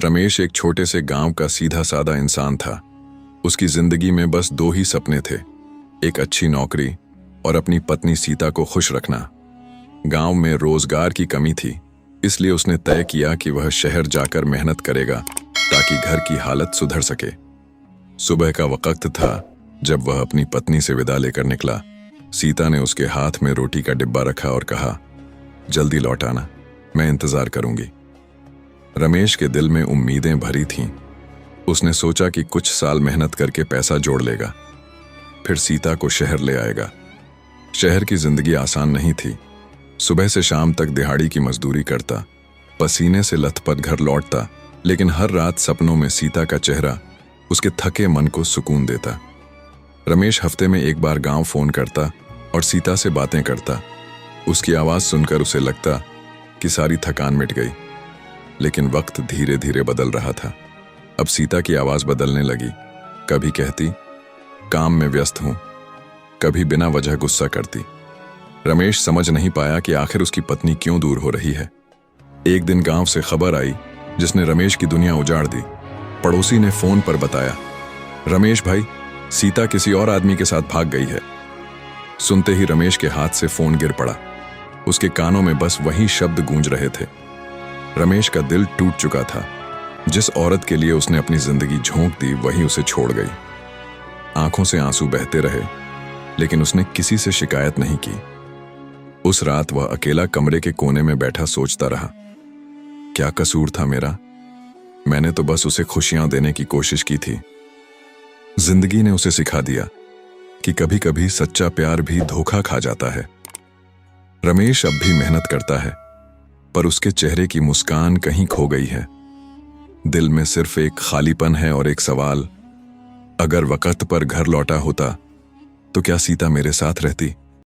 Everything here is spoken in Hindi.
रमेश एक छोटे से गांव का सीधा साधा इंसान था। उसकी जिंदगी में बस दो ही सपने थे, एक अच्छी नौकरी और अपनी पत्नी सीता को खुश रखना। गांव में रोजगार की कमी थी, इसलिए उसने तय किया कि वह शहर जाकर मेहनत करेगा ताकि घर की हालत सुधर सके। सुबह का वक्त था जब वह अपनी पत्नी से विदा लेकर निकला। सीता ने उसके हाथ में रोटी का डिब्बा रखा और कहा, जल्दी लौट आना, मैं इंतजार करूंगी। रमेश के दिल में उम्मीदें भरी थीं। उसने सोचा कि कुछ साल मेहनत करके पैसा जोड़ लेगा, फिर सीता को शहर ले आएगा। शहर की जिंदगी आसान नहीं थी। सुबह से शाम तक दिहाड़ी की मजदूरी करता, पसीने से लथपथ घर लौटता, लेकिन हर रात सपनों में सीता का चेहरा उसके थके मन को सुकून देता। रमेश हफ्ते में एक बार गांव फोन करता और सीता से बातें करता। उसकी आवाज सुनकर उसे लगता कि सारी थकान मिट गई। लेकिन वक्त धीरे धीरे बदल रहा था। अब सीता की आवाज बदलने लगी। कभी कहती, काम में व्यस्त हूं, कभी बिना वजह गुस्सा करती। रमेश समझ नहीं पाया कि आखिर उसकी पत्नी क्यों दूर हो रही है। एक दिन गांव से खबर आई जिसने रमेश की दुनिया उजाड़ दी। पड़ोसी ने फोन पर बताया, रमेश भाई, सीता किसी और आदमी के साथ भाग गई है। सुनते ही रमेश के हाथ से फोन गिर पड़ा। उसके कानों में बस वही शब्द गूंज रहे थे। रमेश का दिल टूट चुका था। जिस औरत के लिए उसने अपनी जिंदगी झोंक दी, वही उसे छोड़ गई। आंखों से आंसू बहते रहे, लेकिन उसने किसी से शिकायत नहीं की। उस रात वह अकेला कमरे के कोने में बैठा सोचता रहा, क्या कसूर था मेरा? मैंने तो बस उसे खुशियां देने की कोशिश की थी। जिंदगी ने उसे सिखा दिया कि कभी कभी सच्चा प्यार भी धोखा खा जाता है। रमेश अब भी मेहनत करता है, पर उसके चेहरे की मुस्कान कहीं खो गई है। दिल में सिर्फ एक खालीपन है और एक सवाल, अगर वक्त पर घर लौटा होता तो क्या सीता मेरे साथ रहती?